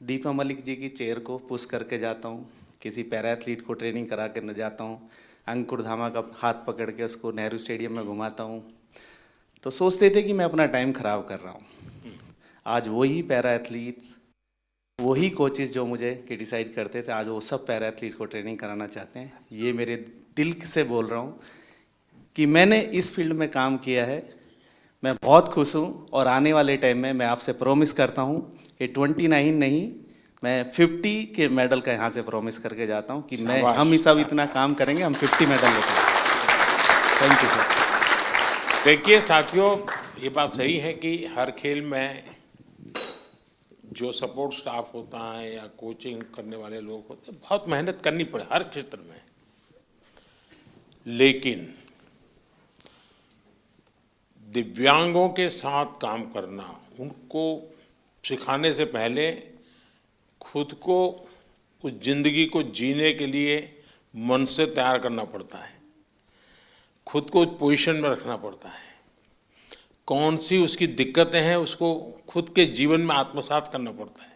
दीपा मलिक जी की चेयर को पुश करके जाता हूँ, किसी पैरा एथलीट को ट्रेनिंग करा कर न जाता हूँ, अंकुर धामा का हाथ पकड़ के उसको नेहरू स्टेडियम में घुमाता हूँ, तो सोचते थे कि मैं अपना टाइम ख़राब कर रहा हूँ। आज वही पैरा एथलीट्स, वही कोचेस जो मुझे क्रिटिसाइड करते थे, आज वो सब पैरा एथलीट्स को ट्रेनिंग कराना चाहते हैं। ये मेरे दिल से बोल रहा हूँ कि मैंने इस फील्ड में काम किया है, मैं बहुत खुश हूँ, और आने वाले टाइम में मैं आपसे प्रॉमिस करता हूँ ये 29 नहीं, मैं 50 के मेडल का यहाँ से प्रॉमिस करके जाता हूँ कि हम सब इतना काम करेंगे, हम 50 मेडल लेते हैं। Thank you sir. देखिए साथियों, ये बात सही है कि हर खेल में जो सपोर्ट स्टाफ होता है या कोचिंग करने वाले लोग होते हैं, बहुत मेहनत करनी पड़े हर क्षेत्र में, लेकिन दिव्यांगों के साथ काम करना, उनको सिखाने से पहले खुद को उस जिंदगी को जीने के लिए मन से तैयार करना पड़ता है, खुद को उस पोजीशन में रखना पड़ता है, कौन सी उसकी दिक्कतें हैं उसको खुद के जीवन में आत्मसात करना पड़ता है,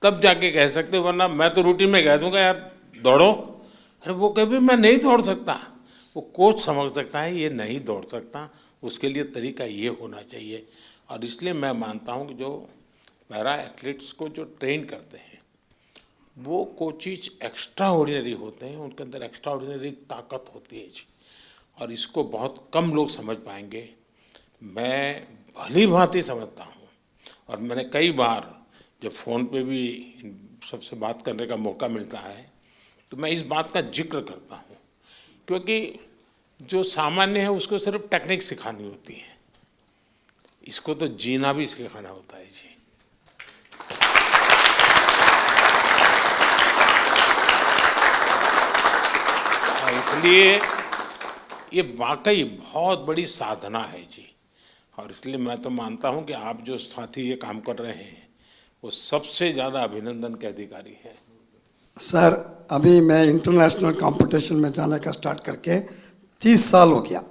तब जाके कह सकते, वरना मैं तो रूटीन में कह दूंगा यार दौड़ो, अरे वो कभी मैं नहीं दौड़ सकता, वो कोच समझ सकता है ये नहीं दौड़ सकता, उसके लिए तरीका ये होना चाहिए। और इसलिए मैं मानता हूँ कि जो पैरा एथलीट्स को जो ट्रेन करते हैं वो कोचिज एक्स्ट्रा ऑर्डिनरी होते हैं, उनके अंदर एक्स्ट्रा ऑर्डिनरी ताकत होती है जी, और इसको बहुत कम लोग समझ पाएंगे। मैं भली भांति समझता हूँ, और मैंने कई बार जब फ़ोन पे भी सबसे बात करने का मौका मिलता है तो मैं इस बात का जिक्र करता हूँ, क्योंकि जो सामान्य है उसको सिर्फ टेक्निक सिखानी होती है, इसको तो जीना भी सिखाना होता है जी। इसलिए ये वाकई बहुत बड़ी साधना है जी, और इसलिए मैं तो मानता हूं कि आप जो साथी ये काम कर रहे हैं वो सबसे ज़्यादा अभिनंदन के अधिकारी हैं। सर अभी मैं इंटरनेशनल कंपटीशन में जाने का स्टार्ट करके 30 साल हो गया,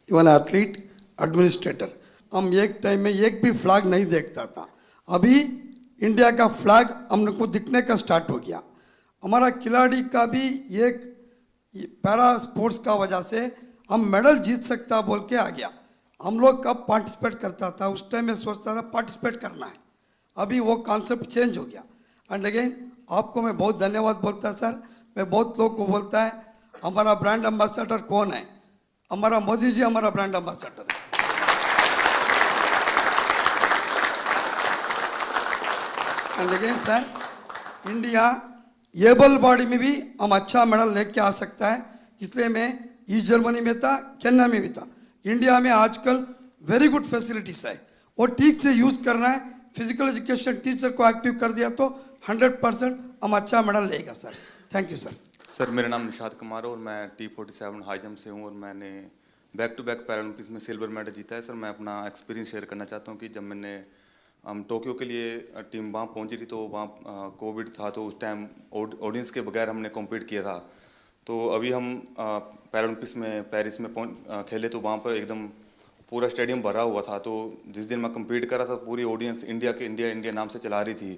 इवन एथलीट एडमिनिस्ट्रेटर। हम एक टाइम में एक भी फ्लैग नहीं देखता था, अभी इंडिया का फ्लैग हम को दिखने का स्टार्ट हो गया। हमारा खिलाड़ी का भी एक पैरा स्पोर्ट्स का वजह से हम मेडल जीत सकता बोल के आ गया। हम लोग कब पार्टिसिपेट करता था, उस टाइम में सोचता था पार्टिसिपेट करना है, अभी वो कॉन्सेप्ट चेंज हो गया। एंड अगेन आपको मैं बहुत धन्यवाद बोलता सर। मैं बहुत लोग को बोलता है हमारा ब्रांड एम्बेसडर कौन है, हमारा मोदी जी हमारा ब्रांड एम्बेसडर है। And again sir, India able body में भी हम अच्छा मेडल लेके आ सकता है, इसलिए मैं ईस्ट जर्मनी में था, केन्या में भी था। इंडिया में आजकल वेरी गुड फैसिलिटीज है, और ठीक से यूज करना है। फिजिकल एजुकेशन टीचर को एक्टिव कर दिया तो 100% हम अच्छा मेडल लेगा sir. Thank you sir. Sir मेरा नाम निशाद कुमार है और मैं T47 हाई जंप से हूँ और मैंने बैक टू बैक पैरालंपिक्स में सिल्वर मेडल जीता है। सर मैं अपना एक्सपीरियंस शेयर करना चाहता हूँ कि जब हम टोक्यो के लिए टीम वहाँ पहुँची थी तो वहाँ कोविड था, तो उस टाइम ऑडियंस के बगैर हमने कॉम्पीट किया था। तो अभी हम पैरालंपिक्स में पेरिस में खेले तो वहाँ पर एकदम पूरा स्टेडियम भरा हुआ था। तो जिस दिन मैं कम्पीट कर रहा था पूरी ऑडियंस इंडिया नाम से चला रही थी,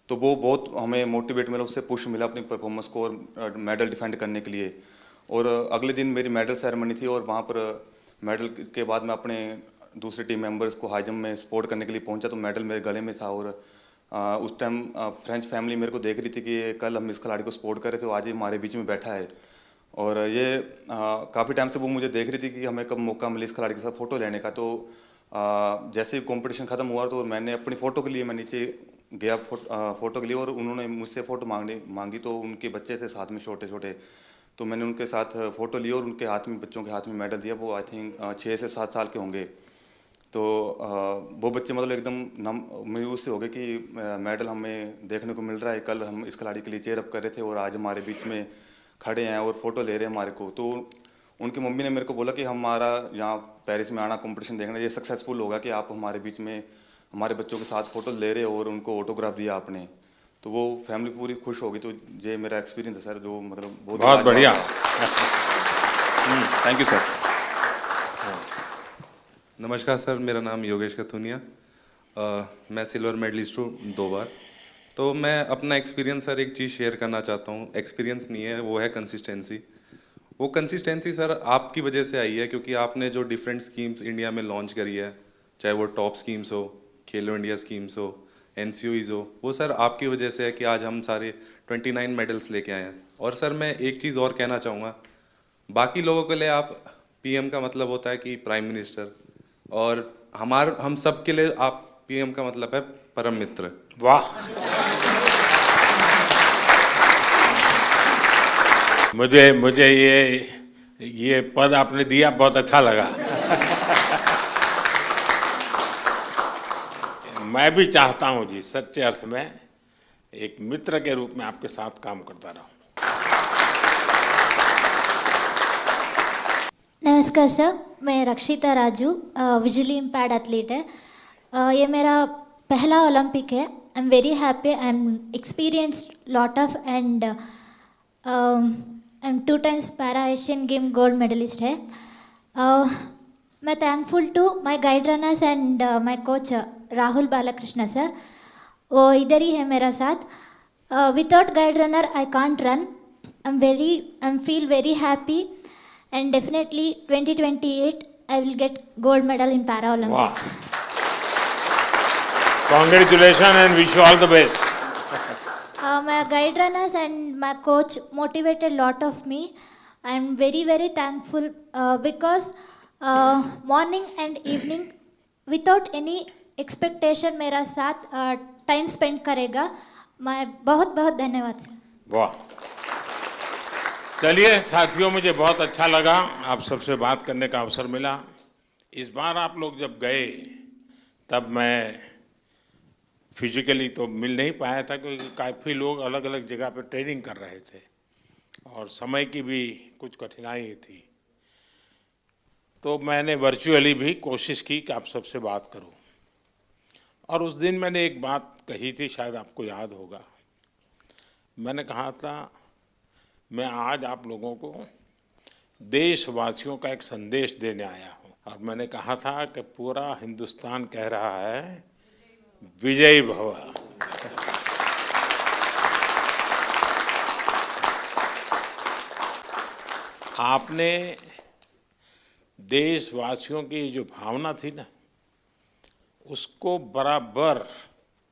तो वो बहुत हमें मोटिवेट मिला, उससे पुश मिला अपनी परफॉर्मेंस को और मेडल डिफेंड करने के लिए। और अगले दिन मेरी मेडल सेरेमनी थी और वहाँ पर मेडल के बाद मैं अपने दूसरे टीम मेंबर्स को हाई जंप में सपोर्ट करने के लिए पहुँचा तो मेडल मेरे गले में था। और उस टाइम फ्रेंच फैमिली मेरे को देख रही थी कि कल हम इस खिलाड़ी को सपोर्ट कर रहे थे, तो आज ये हमारे बीच में बैठा है। और ये काफ़ी टाइम से वो मुझे देख रही थी कि हमें कब मौका मिले इस खिलाड़ी के साथ फ़ोटो लेने का। तो जैसे ही कंपटीशन ख़त्म हुआ तो मैंने अपनी फ़ोटो के लिए मैं नीचे गया फ़ोटो के लिए, और उन्होंने मुझसे फ़ोटो मांगी तो उनके बच्चे थे साथ में छोटे छोटे, तो मैंने उनके साथ फ़ोटो ली और उनके हाथ में, बच्चों के हाथ में मेडल दिया। वो आई थिंक 6 से 7 साल के होंगे। तो वो बच्चे मतलब एकदम मायूस से हो गए कि मेडल हमें देखने को मिल रहा है, कल हम इस खिलाड़ी के लिए चेयर अप कर रहे थे और आज हमारे बीच में खड़े हैं और फोटो ले रहे हैं हमारे को। तो उनकी मम्मी ने मेरे को बोला कि हमारा यहाँ पेरिस में आना, कंपटीशन देखना, ये सक्सेसफुल होगा कि आप हमारे बीच में हमारे बच्चों के साथ फोटो ले रहे हो और उनको ऑटोग्राफ दिया आपने। तो वो फैमिली पूरी खुश होगी। तो ये मेरा एक्सपीरियंस है सर, जो मतलब बहुत बढ़िया। Thank you sir. नमस्कार सर, मेरा नाम योगेश कथुनिया, मैं सिल्वर मेडलिस्ट हूँ 2 बार। तो मैं अपना एक्सपीरियंस सर एक चीज़ शेयर करना चाहता हूँ। एक्सपीरियंस नहीं है, वो है कंसिस्टेंसी। वो कंसिस्टेंसी सर आपकी वजह से आई है, क्योंकि आपने जो डिफरेंट स्कीम्स इंडिया में लॉन्च करी है, चाहे वो टॉप स्कीम्स हो, खेलो इंडिया स्कीम्स हो, NCOEs हो, वो सर आपकी वजह से है कि आज हम सारे 29 मेडल्स लेके आए हैं। और सर मैं एक चीज़ और कहना चाहूँगा, बाकी लोगों के लिए आप PM का मतलब होता है कि प्राइम मिनिस्टर, और हम सब के लिए आप PM का मतलब है परम मित्र। वाह, मुझे ये पद आपने दिया, बहुत अच्छा लगा। मैं भी चाहता हूं जी, सच्चे अर्थ में एक मित्र के रूप में आपके साथ काम करता रहूं। नमस्कार सर, मैं रक्षिता राजू, विजुअली इम्पेयर्ड एथलीट है। ये मेरा पहला ओलंपिक है। I am very happy. I am experienced lot of and I am 2 times para Asian game gold medallist है। मैं thankful to my guide runners and my coach Rahul Balakrishna sir, वो इधर ही है मेरा साथ। Without guide runner I can't run. I am feel very happy and definitely 2028 I will get gold medal in Paralympics. Congratulations and wish you all the best. My guide runners and my coach motivated lot of me. I am very very thankful because morning and evening without any expectation मेरा साथ time spend करेगा। मैं बहुत बहुत धन्यवाद सर। वाह, चलिए साथियों, मुझे बहुत अच्छा लगा आप सबसे बात करने का अवसर मिला। इस बार आप लोग जब गए तब मैं फिजिकली तो मिल नहीं पाया था, क्योंकि काफ़ी लोग अलग अलग जगह पे ट्रेनिंग कर रहे थे और समय की भी कुछ कठिनाई थी। तो मैंने वर्चुअली भी कोशिश की कि आप सबसे बात करूं। और उस दिन मैंने एक बात कही थी, शायद आपको याद होगा। मैंने कहा था मैं आज आप लोगों को देशवासियों का एक संदेश देने आया हूँ, और मैंने कहा था कि पूरा हिंदुस्तान कह रहा है विजयी भव। आपने देशवासियों की जो भावना थी ना, उसको बराबर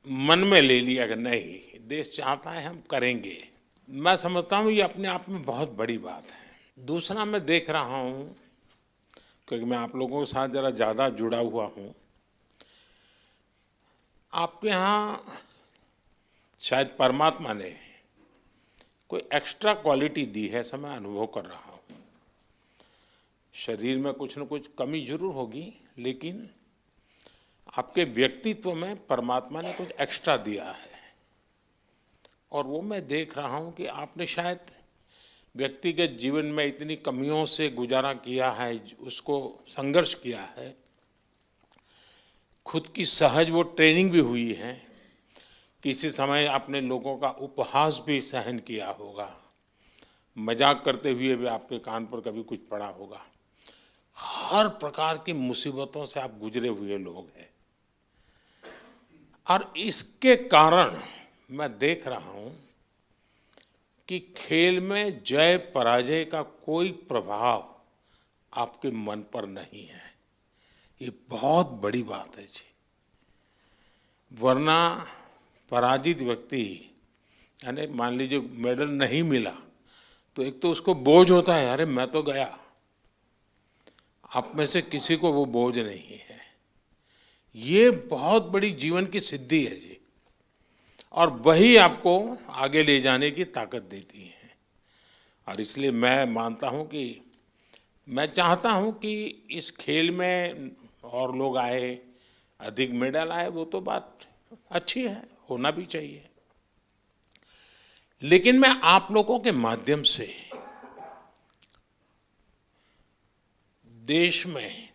मन में ले लिया कि नहीं, देश चाहता है हम करेंगे। मैं समझता हूँ ये अपने आप में बहुत बड़ी बात है। दूसरा, मैं देख रहा हूँ, क्योंकि मैं आप लोगों के साथ ज़रा ज़्यादा जुड़ा हुआ हूँ, आपके यहाँ शायद परमात्मा ने कोई एक्स्ट्रा क्वालिटी दी है, ऐसा मैं अनुभव कर रहा हूँ। शरीर में कुछ न कुछ कमी जरूर होगी, लेकिन आपके व्यक्तित्व में परमात्मा ने कुछ एक्स्ट्रा दिया है। और वो मैं देख रहा हूँ कि आपने शायद व्यक्तिगत जीवन में इतनी कमियों से गुजारा किया है, उसको संघर्ष किया है, खुद की सहज वो ट्रेनिंग भी हुई है, किसी समय आपने लोगों का उपहास भी सहन किया होगा, मजाक करते हुए भी आपके कान पर कभी कुछ पड़ा होगा। हर प्रकार की मुसीबतों से आप गुजरे हुए लोग हैं, और इसके कारण मैं देख रहा हूं कि खेल में जय पराजय का कोई प्रभाव आपके मन पर नहीं है। ये बहुत बड़ी बात है जी, वरना पराजित व्यक्ति, यानी मान लीजिए मेडल नहीं मिला तो एक तो उसको बोझ होता है, अरे मैं तो गया। आप में से किसी को वो बोझ नहीं है। ये बहुत बड़ी जीवन की सिद्धि है जी, और वही आपको आगे ले जाने की ताकत देती है। और इसलिए मैं मानता हूँ कि मैं चाहता हूँ कि इस खेल में और लोग आए, अधिक मेडल आए, वो तो बात अच्छी है, होना भी चाहिए। लेकिन मैं आप लोगों के माध्यम से देश में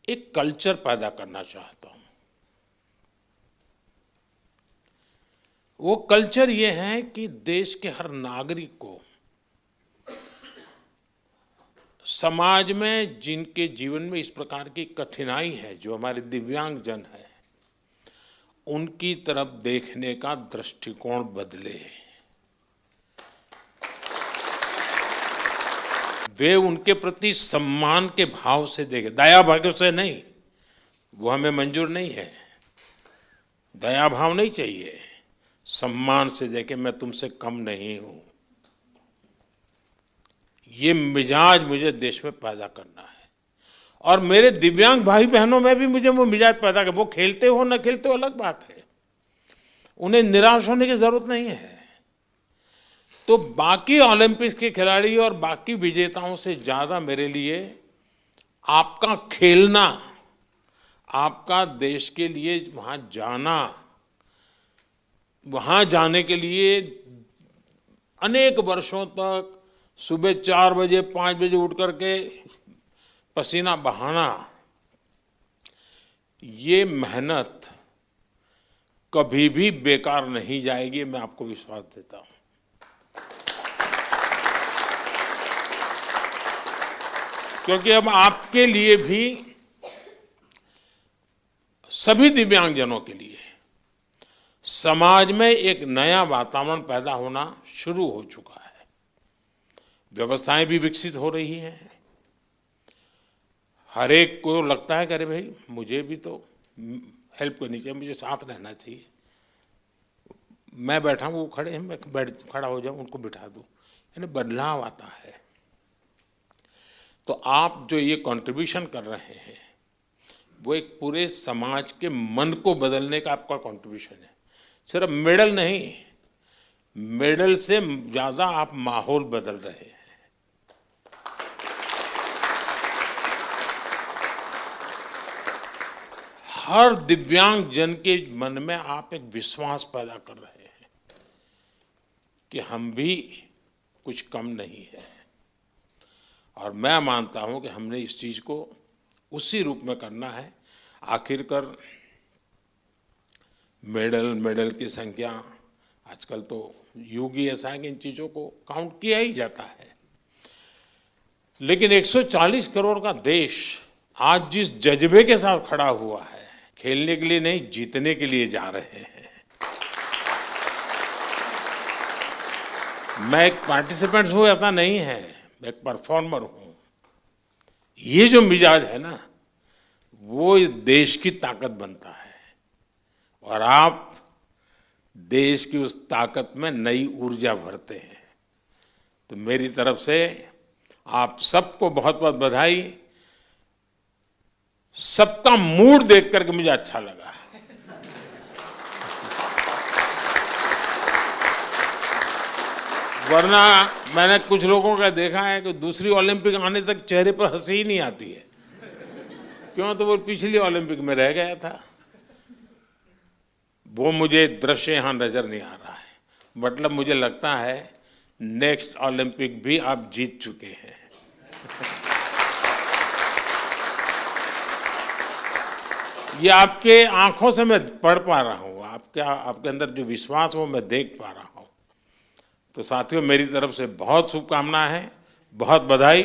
एक कल्चर पैदा करना चाहता हूं। वो कल्चर ये है कि देश के हर नागरिक को समाज में जिनके जीवन में इस प्रकार की कठिनाई है, जो हमारे दिव्यांग जन है, उनकी तरफ देखने का दृष्टिकोण बदले। वे उनके प्रति सम्मान के भाव से देखें, दया भाव से नहीं, वो हमें मंजूर नहीं है। दया भाव नहीं चाहिए, सम्मान से देखें, मैं तुमसे कम नहीं हूं। ये मिजाज मुझे देश में पैदा करना है, और मेरे दिव्यांग भाई बहनों में भी मुझे वो मिजाज पैदा कर। वो खेलते हो न खेलते हो अलग बात है, उन्हें निराश होने की जरूरत नहीं है। तो बाकी ओलंपिक्स के खिलाड़ी और बाकी विजेताओं से ज्यादा मेरे लिए आपका खेलना, आपका देश के लिए वहां जाना, वहां जाने के लिए अनेक वर्षों तक सुबह 4 बजे 5 बजे उठ करके पसीना बहाना, ये मेहनत कभी भी बेकार नहीं जाएगी, मैं आपको विश्वास देता हूं। क्योंकि अब आपके लिए भी, सभी दिव्यांगजनों के लिए समाज में एक नया वातावरण पैदा होना शुरू हो चुका है। व्यवस्थाएं भी विकसित हो रही हैं। हर एक को लगता है कि अरे भाई मुझे भी तो हेल्प करनी चाहिए, मुझे साथ रहना चाहिए। मैं बैठा हूँ, वो खड़े हैं, मैं खड़ा हो जाऊँ, उनको बिठा दूँ, यानी बदलाव आता है। तो आप जो ये कंट्रीब्यूशन कर रहे हैं, वो एक पूरे समाज के मन को बदलने का आपका कंट्रीब्यूशन है। सिर्फ मेडल नहीं, मेडल से ज़्यादा आप माहौल बदल रहे हैं। हर दिव्यांग जन के मन में आप एक विश्वास पैदा कर रहे हैं कि हम भी कुछ कम नहीं है। और मैं मानता हूं कि हमने इस चीज को उसी रूप में करना है। आखिरकार मेडल की संख्या, आजकल तो युग ही ऐसा है कि इन चीजों को काउंट किया ही जाता है। लेकिन 140 करोड़ का देश आज जिस जज्बे के साथ खड़ा हुआ है, खेलने के लिए नहीं, जीतने के लिए जा रहे हैं। मैं एक पार्टिसिपेंट हूं ऐसा नहीं है, मैं एक परफॉर्मर हूं। ये जो मिजाज है ना, वो देश की ताकत बनता है, और आप देश की उस ताकत में नई ऊर्जा भरते हैं। तो मेरी तरफ से आप सबको बहुत बहुत बधाई। सबका मूड देख करके मुझे अच्छा लगा। वरना मैंने कुछ लोगों का देखा है कि दूसरी ओलंपिक आने तक चेहरे पर हंसी ही नहीं आती है। क्यों? तो वो पिछली ओलंपिक में रह गया था। वो मुझे दृश्य यहाँ नजर नहीं आ रहा है। मतलब मुझे लगता है नेक्स्ट ओलंपिक भी आप जीत चुके हैं। ये आपके आंखों से मैं पढ़ पा रहा हूँ, आपके अंदर जो विश्वास वो मैं देख पा रहा हूँ। तो साथियों, मेरी तरफ से बहुत शुभकामनाएं हैं, बहुत बधाई।